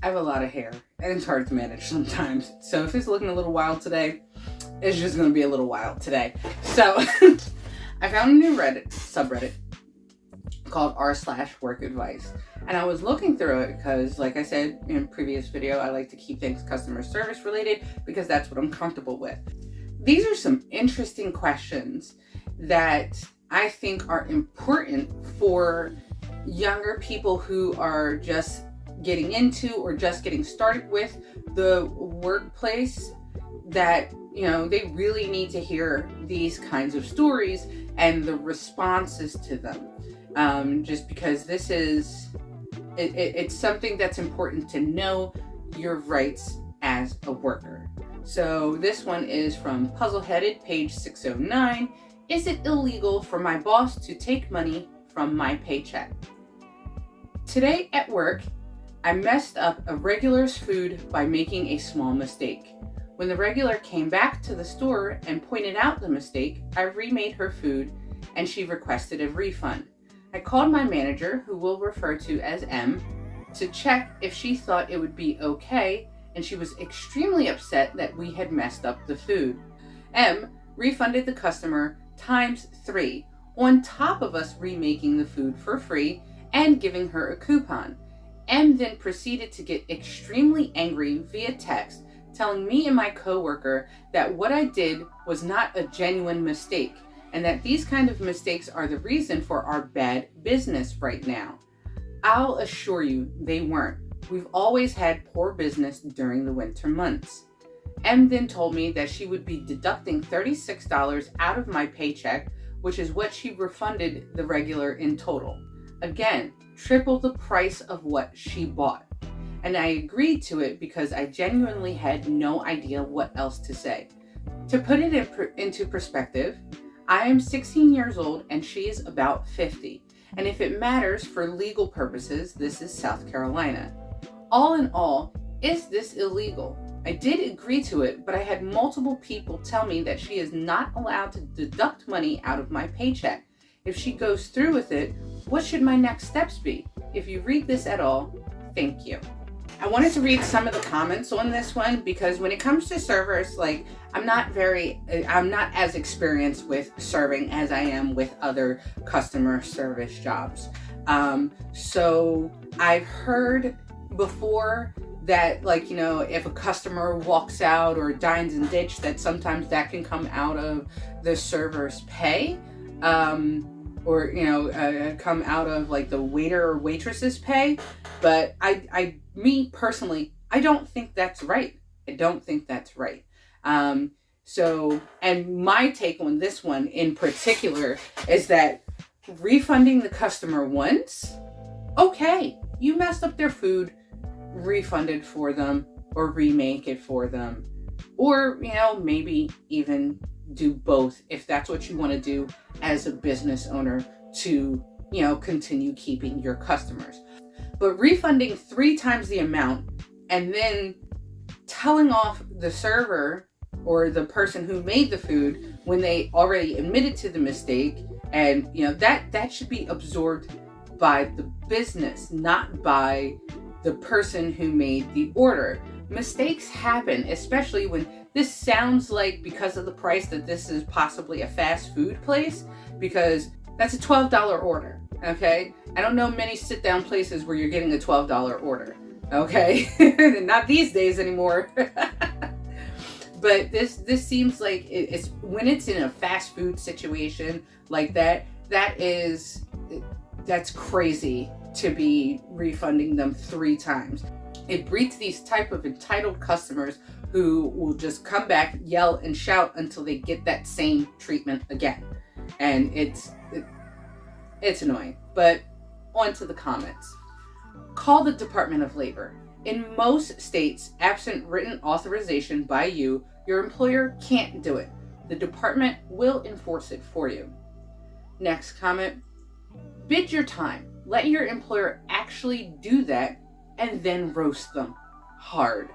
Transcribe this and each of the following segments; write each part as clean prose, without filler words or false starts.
I have a lot of hair and it's hard to manage sometimes. So if it's looking a little wild today, it's just going to be a little wild today. So I found a new Reddit subreddit called r/work advice. And I was looking through it because, like I said in a previous video, I like to keep things customer service related because that's what I'm comfortable with. These are some interesting questions that I think are important for younger people who are just getting into or just getting started with the workplace, that they really need to hear these kinds of stories and the responses to them, just because this is it's something that's important to know your rights as a worker. So this one is from Puzzleheaded, page 609. Is it illegal for my boss to take money from my paycheck? Today at work, I messed up a regular's food by making a small mistake. When the regular came back to the store and pointed out the mistake, I remade her food and she requested a refund. I called my manager, who we'll refer to as M, to check if she thought it would be okay, and she was extremely upset that we had messed up the food. M refunded the customer ×3, on top of us remaking the food for free and giving her a coupon. M then proceeded to get extremely angry via text, telling me and my coworker that what I did was not a genuine mistake, and that these kind of mistakes are the reason for our bad business right now. I'll assure you they weren't. We've always had poor business during the winter months. M then told me that she would be deducting $36 out of my paycheck, which is what she refunded the regular in total. Again, triple the price of what she bought. And I agreed to it because I genuinely had no idea what else to say. To put it into perspective, I am 16 years old and she is about 50. And if it matters for legal purposes, this is South Carolina. All in all, is this illegal? I did agree to it, but I had multiple people tell me that she is not allowed to deduct money out of my paycheck. If she goes through with it, what should my next steps be? If you read this at all, thank you. I wanted to read some of the comments on this one because when it comes to servers, I'm not as experienced with serving as I am with other customer service jobs. So I've heard before that, if a customer walks out or dines and ditch, that sometimes that can come out of the server's pay, or come out of the waiter or waitress's pay. But me personally, I don't think that's right. So, and my take on this one in particular is that refunding the customer once, okay, you messed up their food, refund it for them or remake it for them, or maybe even do both if that's what you want to do as a business owner to continue keeping your customers. But refunding 3 times the amount and then telling off the server or the person who made the food when they already admitted to the mistake, and that should be absorbed by the business, not by the person who made the order. Mistakes happen, especially when this sounds like, because of the price, that this is possibly a fast food place, because that's a $12 order, okay? I don't know many sit-down places where you're getting a $12 order, okay? Not these days anymore. But this seems like it's when it's in a fast food situation like that, that's crazy to be refunding them 3 times. It breeds these type of entitled customers who will just come back, yell and shout until they get that same treatment again. And it's annoying. But on to the comments. Call the Department of Labor. In most states, absent written authorization by you, your employer can't do it. The department will enforce it for you. Next comment. Bid your time. Let your employer actually do that and then roast them hard.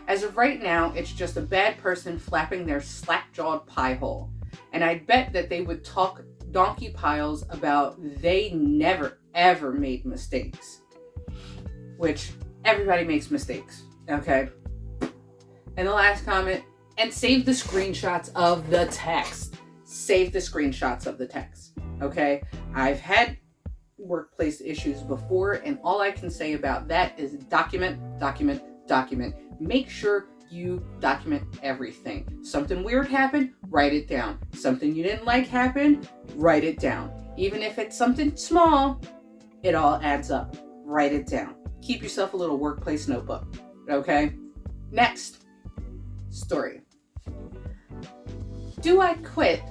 As of right now, it's just a bad person flapping their slack-jawed pie hole. And I bet that they would talk donkey piles about they never ever made mistakes. Which Everybody makes mistakes, okay? And the last comment, and save the screenshots of the text. Save the screenshots of the text, okay? I've had workplace issues before, and all I can say about that is document, document, document. Make sure you document everything. Something weird happened, write it down. Something you didn't like happened, write it down. Even if it's something small, it all adds up. Write it down. Keep yourself a little workplace notebook, okay? Next story. Do I quit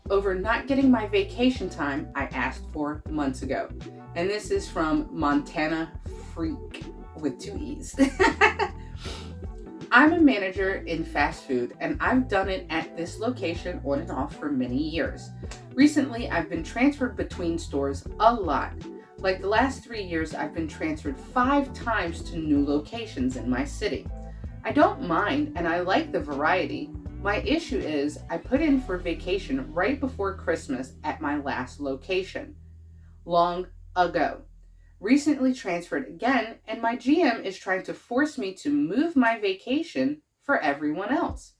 over not getting my vacation time I asked for months ago? And this is from Montana Freak with 2 E's. I'm a manager in fast food, and I've done it at this location on and off for many years. Recently, I've been transferred between stores a lot. Like the last 3 years, I've been transferred 5 times to new locations in my city. I don't mind, and I like the variety. My issue is I put in for vacation right before Christmas at my last location, long ago. Recently transferred again, and my GM is trying to force me to move my vacation for everyone else.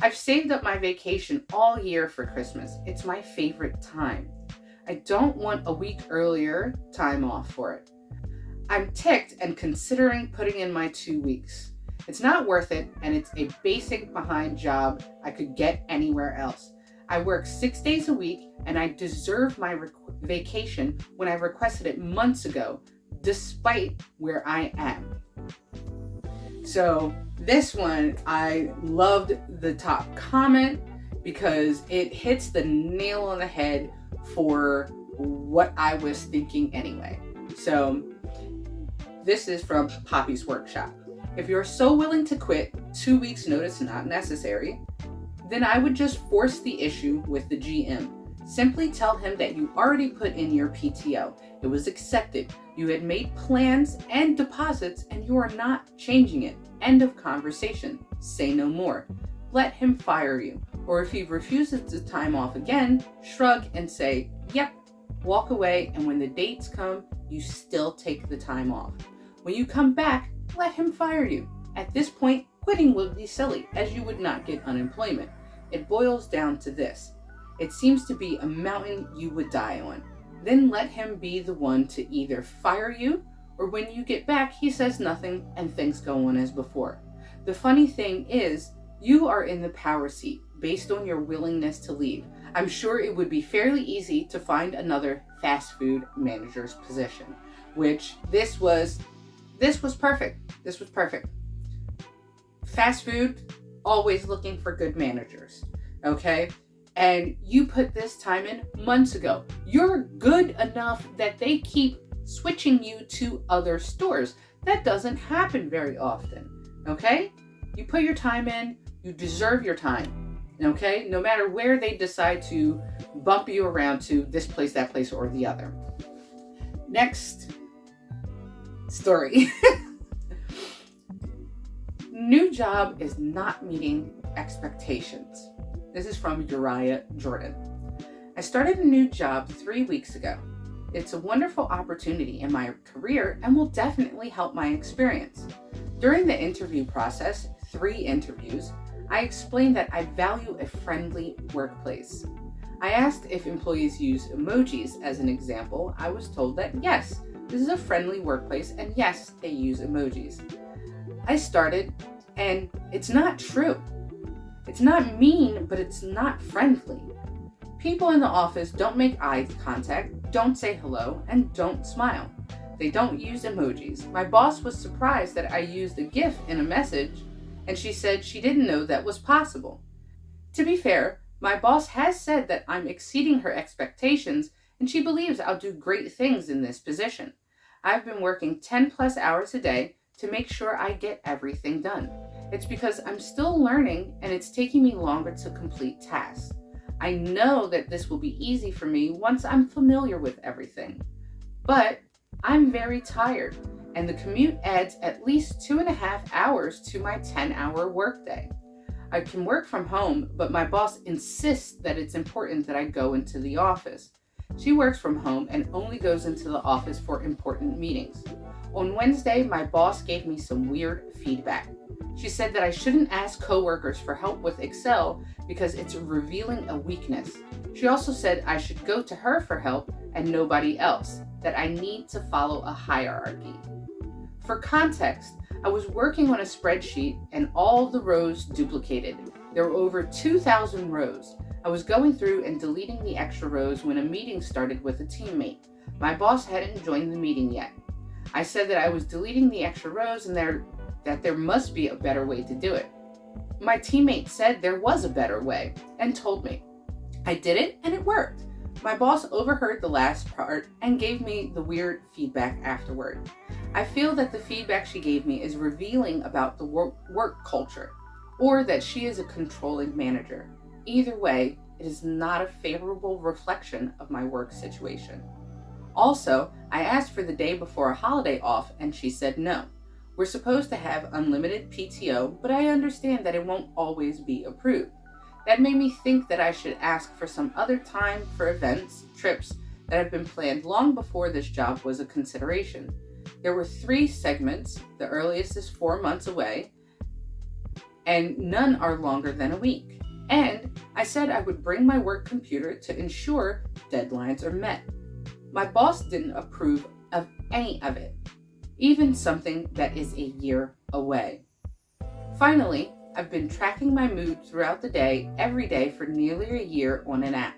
I've saved up my vacation all year for Christmas. It's my favorite time. I don't want a week earlier time off for it. I'm ticked and considering putting in my 2 weeks. It's not worth it, and it's a basic behind job I could get anywhere else. I work 6 days a week, and I deserve my vacation when I requested it months ago, despite where I am. So this one, I loved the top comment because it hits the nail on the head for what I was thinking anyway. So this is from Poppy's Workshop. If you're so willing to quit, 2 weeks notice not necessary, then I would just force the issue with the GM. Simply tell him that you already put in your PTO. It was accepted. You had made plans and deposits, and you are not changing it. End of conversation. Say no more. Let him fire you. Or if he refuses the time off again, shrug and say, yep, walk away, and when the dates come, you still take the time off. When you come back, let him fire you. At this point, quitting would be silly, as you would not get unemployment. It boils down to this. It seems to be a mountain you would die on. Then let him be the one to either fire you, or when you get back, he says nothing and things go on as before. The funny thing is, you are in the power seat based on your willingness to leave. I'm sure it would be fairly easy to find another fast food manager's position, which this was perfect. This was perfect. Fast food, always looking for good managers, okay? And you put this time in months ago. You're good enough that they keep switching you to other stores. That doesn't happen very often, okay? You put your time in, you deserve your time, okay? No matter where they decide to bump you around to, this place, that place, or the other. Next story. New job is not meeting expectations. This is from Uriah Jordan. I started a new job 3 weeks ago. It's a wonderful opportunity in my career and will definitely help my experience. During the interview process, 3 interviews, I explained that I value a friendly workplace. I asked if employees use emojis as an example. I was told that yes, this is a friendly workplace and yes, they use emojis. I started, and it's not true. It's not mean, but it's not friendly. People in the office don't make eye contact, don't say hello, and don't smile. They don't use emojis. My boss was surprised that I used a GIF in a message, and she said she didn't know that was possible. To be fair, my boss has said that I'm exceeding her expectations, and she believes I'll do great things in this position. I've been working 10 plus hours a day to make sure I get everything done. It's because I'm still learning and it's taking me longer to complete tasks. I know that this will be easy for me once I'm familiar with everything. But I'm very tired, and the commute adds at least 2.5 hours to my 10-hour workday. I can work from home, but my boss insists that it's important that I go into the office. She works from home and only goes into the office for important meetings. On Wednesday, my boss gave me some weird feedback. She said that I shouldn't ask coworkers for help with Excel because it's revealing a weakness. She also said I should go to her for help and nobody else, that I need to follow a hierarchy. For context, I was working on a spreadsheet and all the rows duplicated. There were over 2,000 rows. I was going through and deleting the extra rows when a meeting started with a teammate. My boss hadn't joined the meeting yet. I said that I was deleting the extra rows and that there must be a better way to do it. My teammate said there was a better way and told me. I did it and it worked. My boss overheard the last part and gave me the weird feedback afterward. I feel that the feedback she gave me is revealing about the work culture, or that she is a controlling manager. Either way, it is not a favorable reflection of my work situation. Also, I asked for the day before a holiday off and she said no. We're supposed to have unlimited PTO, but I understand that it won't always be approved. That made me think that I should ask for some other time for events, trips that have been planned long before this job was a consideration. There were 3 segments, the earliest is 4 months away, and none are longer than a week. And I said I would bring my work computer to ensure deadlines are met. My boss didn't approve of any of it, even something that is a year away. Finally, I've been tracking my mood throughout the day, every day for nearly a year on an app.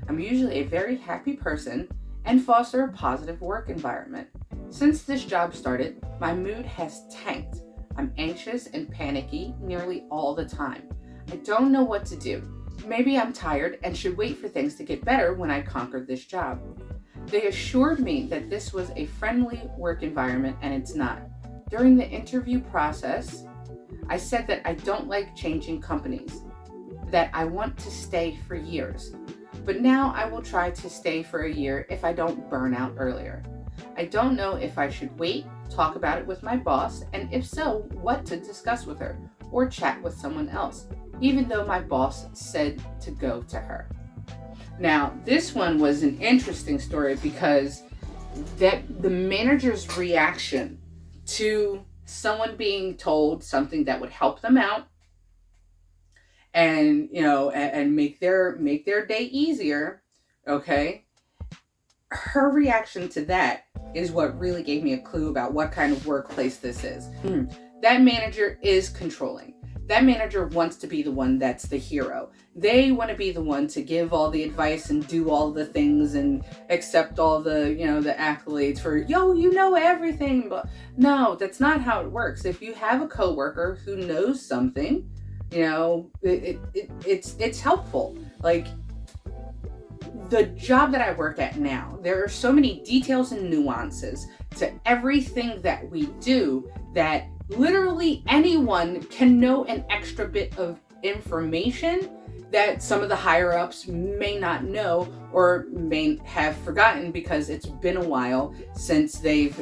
I'm usually a very happy person and foster a positive work environment. Since this job started, my mood has tanked. I'm anxious and panicky nearly all the time. I don't know what to do. Maybe I'm tired and should wait for things to get better when I conquer this job. They assured me that this was a friendly work environment and it's not. During the interview process, I said that I don't like changing companies, that I want to stay for years. But now I will try to stay for a year if I don't burn out earlier. I don't know if I should wait, talk about it with my boss, and if so, what to discuss with her, or chat with someone else, even though my boss said to go to her. Now, this one was an interesting story because that the manager's reaction to someone being told something that would help them out and and make their day easier, okay? Her reaction to that is what really gave me a clue about what kind of workplace this is. That manager is controlling. That manager wants to be the one that's the hero. They want to be the one to give all the advice and do all the things and accept all the, the accolades for, everything. But no, that's not how it works. If you have a coworker who knows something, it's helpful. Like the job that I work at now, there are so many details and nuances to everything that we do that literally anyone can know an extra bit of information that some of the higher ups may not know or may have forgotten because it's been a while since they've,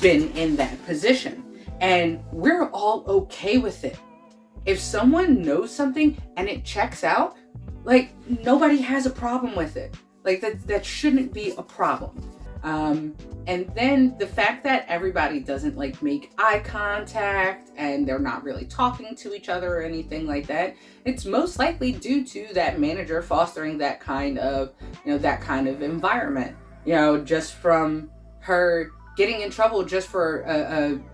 been in that position. And we're all okay with it. If someone knows something and it checks out, like nobody has a problem with it. Like that shouldn't be a problem. And then the fact that everybody doesn't make eye contact and they're not really talking to each other or anything like that, it's most likely due to that manager fostering that kind of environment. Just from her getting in trouble just for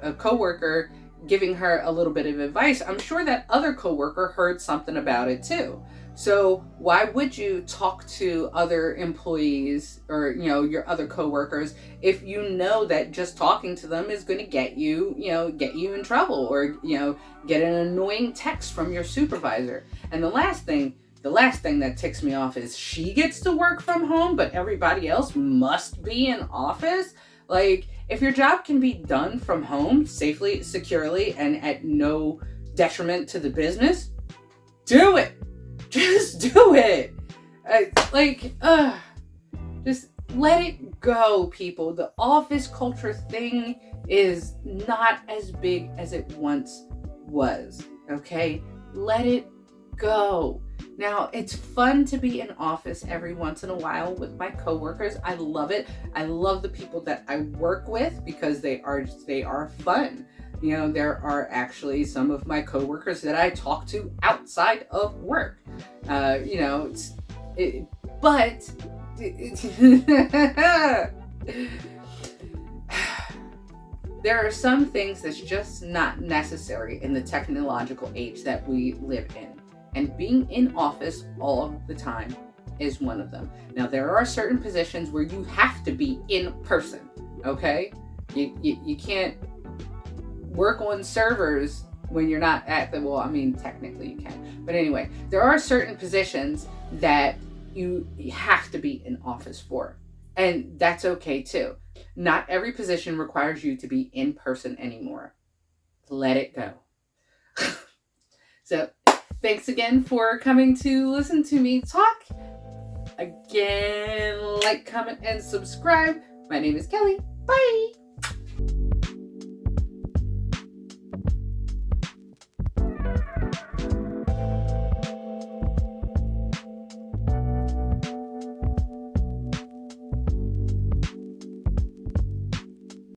a coworker giving her a little bit of advice, I'm sure that other coworker heard something about it too. So why would you talk to other employees or, your other coworkers if you know that just talking to them is going to get you in trouble or, get an annoying text from your supervisor? And the last thing that ticks me off is she gets to work from home, but everybody else must be in office. Like, if your job can be done from home safely, securely, and at no detriment to the business, do it. Just do it. Just let it go, people. The office culture thing is not as big as it once was, okay? Let it go. Now, it's fun to be in office every once in a while with my coworkers. I love it. I love the people that I work with because they are fun. You know, there are actually some of my coworkers that I talk to outside of work. You know, but there are some things that's just not necessary in the technological age that we live in. And being in office all the time is one of them. Now, there are certain positions where you have to be in person, okay? You can't work on servers when you're not at the, well, I mean, technically you can. But anyway, there are certain positions that you have to be in office for. And that's okay too. Not every position requires you to be in person anymore. Let it go. So, thanks again for coming to listen to me talk. Again, like, comment, and subscribe. My name is Kelly. Bye!